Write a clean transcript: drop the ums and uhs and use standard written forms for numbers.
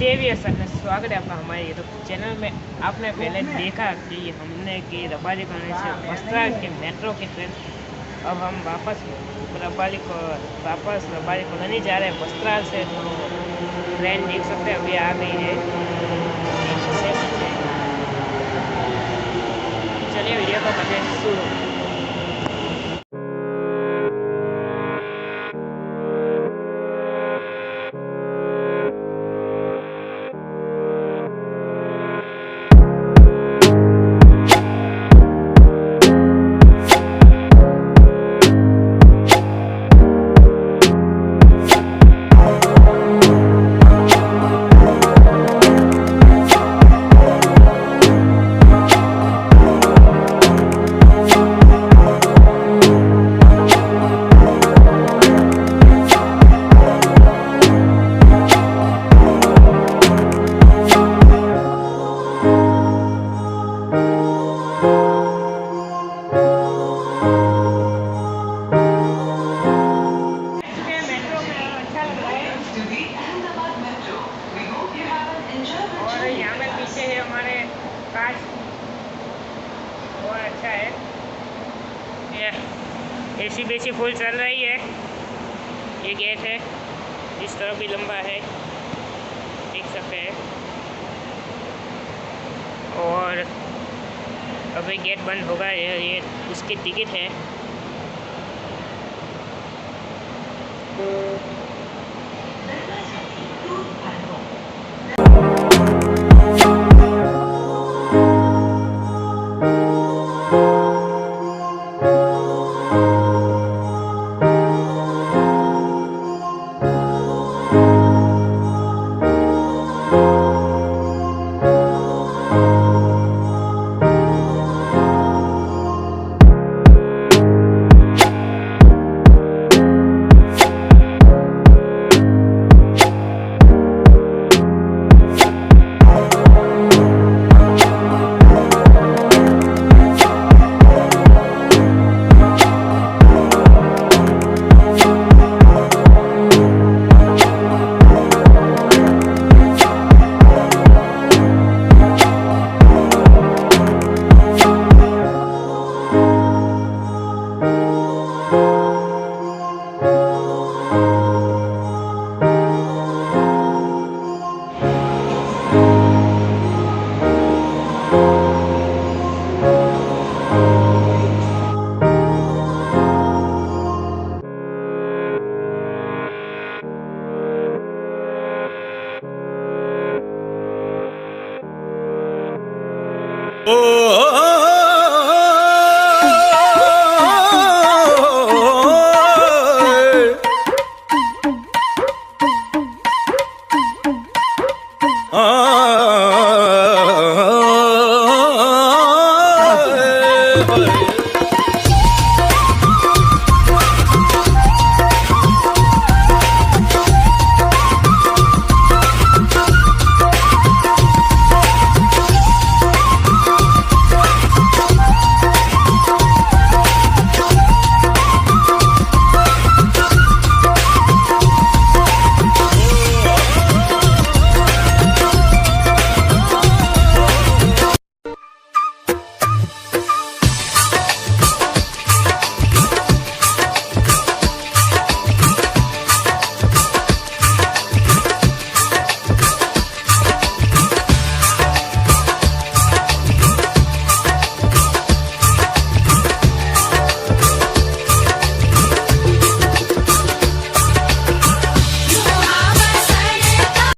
स्वागत है आपका हमारे यूट्यूब चैनल में। आपने पहले देखा कि हमने कि रबारी कॉलोनी से वस्त्राल के मेट्रो की ट्रेन, अब हम वापस रबारी कॉलोनी जा रहे हैं वस्त्राल से। तो ट्रेन देख सकते हैं अभी आ गई है। चलिए वीडियो को करते हैं शुरू। और यहाँ पे पीछे है हमारे कांच, और अच्छा है। ये एसी बेसी फुल चल रही है। ये गेट है, इस तरफ भी लंबा है, देख सकते हैं। और अभी गेट बंद होगा। ये उसकी टिकट है।